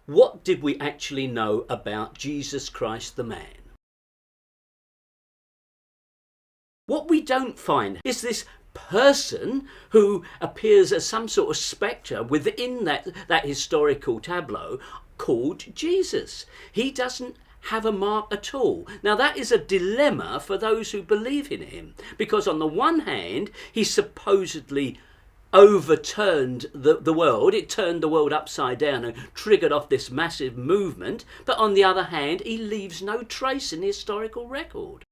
What did we actually know about Jesus Christ the man? What we don't find is this person who appears as some sort of spectre within that historical tableau called Jesus. He doesn't have a mark at all. Now that is a dilemma for those who believe in him, because on the one hand he supposedly overturned the world. It turned the world upside down and triggered off this massive movement, but on the other hand he leaves no trace in the historical record.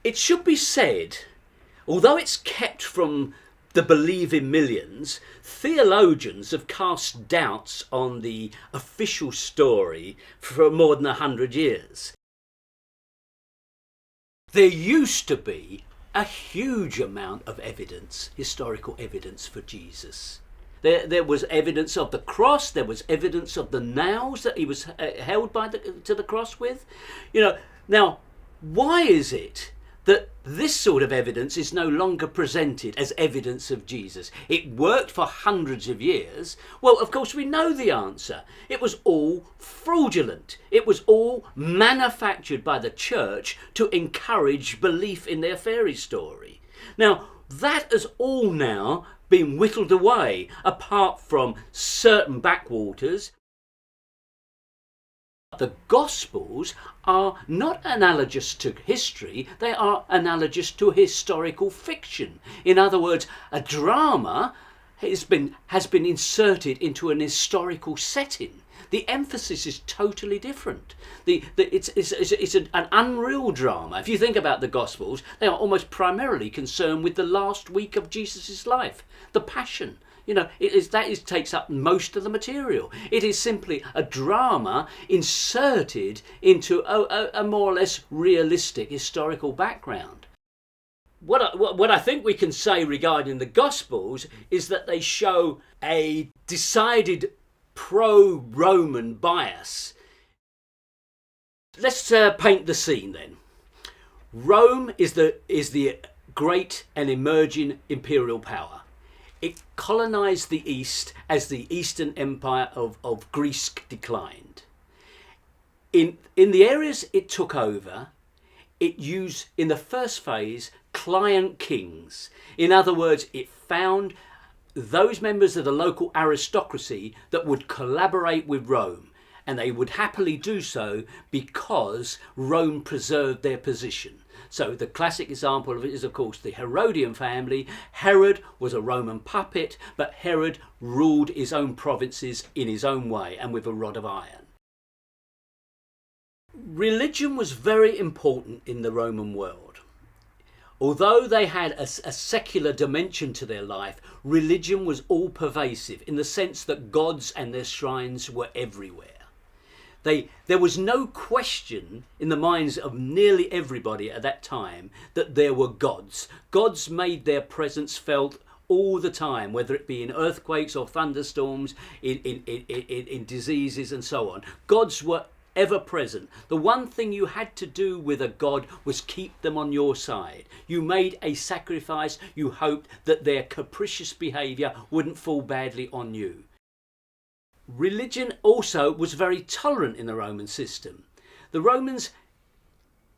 It should be said, although it's kept from the believing millions, theologians have cast doubts on the official story for more than 100 years. There used to be a huge amount of evidence, historical evidence for Jesus. There was evidence of the cross, there was evidence of the nails that he was held to the cross with. Now, why is it that this sort of evidence is no longer presented as evidence of Jesus? It worked for hundreds of years. Well, of course, we know the answer. It was all fraudulent. It was all manufactured by the church to encourage belief in their fairy story. Now, that has all now been whittled away, apart from certain backwaters. The Gospels are not analogous to history, they are analogous to historical fiction. In other words, a drama has been inserted into an historical setting. The emphasis is totally different. It's an unreal drama. If you think about the Gospels, they are almost primarily concerned with the last week of Jesus' life, the Passion. That takes up most of the material. It is simply a drama inserted into a more or less realistic historical background. What I think we can say regarding the Gospels is that they show a decided pro-Roman bias. Let's paint the scene then. Rome is the great and emerging imperial power. It colonized the East as the Eastern Empire of Greece declined. In the areas it took over, it used, in the first phase, client kings. In other words, it found those members of the local aristocracy that would collaborate with Rome, and they would happily do so because Rome preserved their position. So the classic example of it is, of course, the Herodian family. Herod was a Roman puppet, but Herod ruled his own provinces in his own way and with a rod of iron. Religion was very important in the Roman world. Although they had a secular dimension to their life, religion was all pervasive in the sense that gods and their shrines were everywhere. There was no question in the minds of nearly everybody at that time that there were gods. Gods made their presence felt all the time, whether it be in earthquakes or thunderstorms, in diseases and so on. Gods were ever present. The one thing you had to do with a god was keep them on your side. You made a sacrifice, you hoped that their capricious behaviour wouldn't fall badly on you. Religion also was very tolerant in the Roman system. The Romans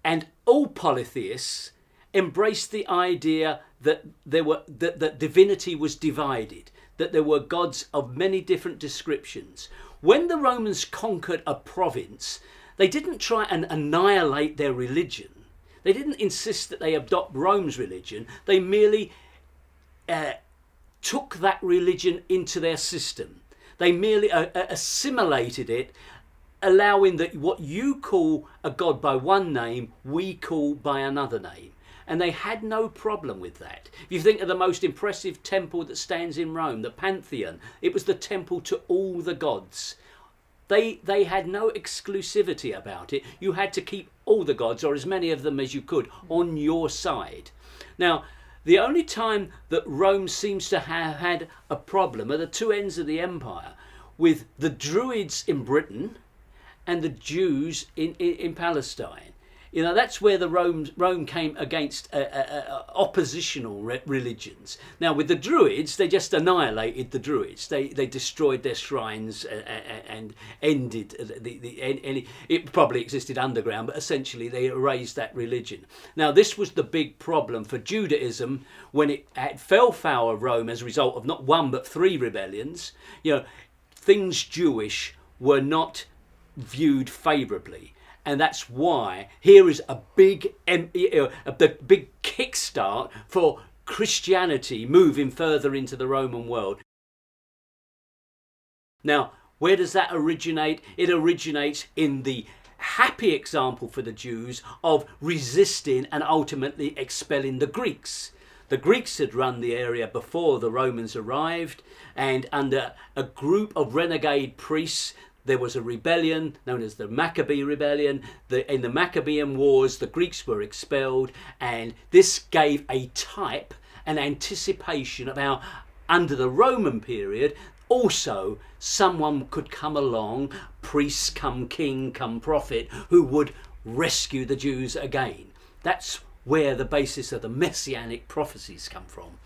and all polytheists embraced the idea that that divinity was divided, that there were gods of many different descriptions. When the Romans conquered a province, they didn't try and annihilate their religion. They didn't insist that they adopt Rome's religion. They merely took that religion into their system. They merely assimilated it, allowing that what you call a god by one name, we call by another name. And they had no problem with that. If you think of the most impressive temple that stands in Rome, the Pantheon, it was the temple to all the gods. They had no exclusivity about it. You had to keep all the gods, or as many of them as you could, on your side. Now, the only time that Rome seems to have had a problem are the two ends of the empire, with the Druids in Britain and the Jews in Palestine. You know, that's where Rome came against oppositional religions. Now, with the Druids, they just annihilated the Druids. They destroyed their shrines and ended it probably existed underground, but essentially they erased that religion. Now, this was the big problem for Judaism when it fell foul of Rome as a result of not one but 3 rebellions. You know, things Jewish were not viewed favourably. And that's why here is a big kickstart for Christianity moving further into the Roman world. Now, where does that originate? It originates in the happy example for the Jews of resisting and ultimately expelling the Greeks. The Greeks had run the area before the Romans arrived, and under a group of renegade priests, there was a rebellion known as the Maccabee Rebellion. In the Maccabean Wars, the Greeks were expelled, and this gave a type, an anticipation of how, under the Roman period, also someone could come along, priest come king come prophet, who would rescue the Jews again. That's where the basis of the messianic prophecies come from.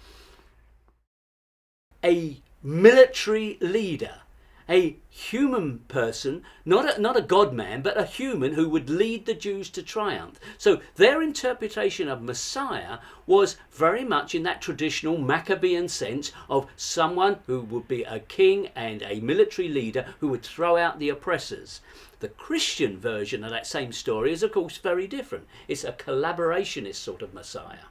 A military leader, a human person, not a God man, but a human who would lead the Jews to triumph. So their interpretation of Messiah was very much in that traditional Maccabean sense of someone who would be a king and a military leader who would throw out the oppressors. The Christian version of that same story is, of course, very different. It's a collaborationist sort of Messiah.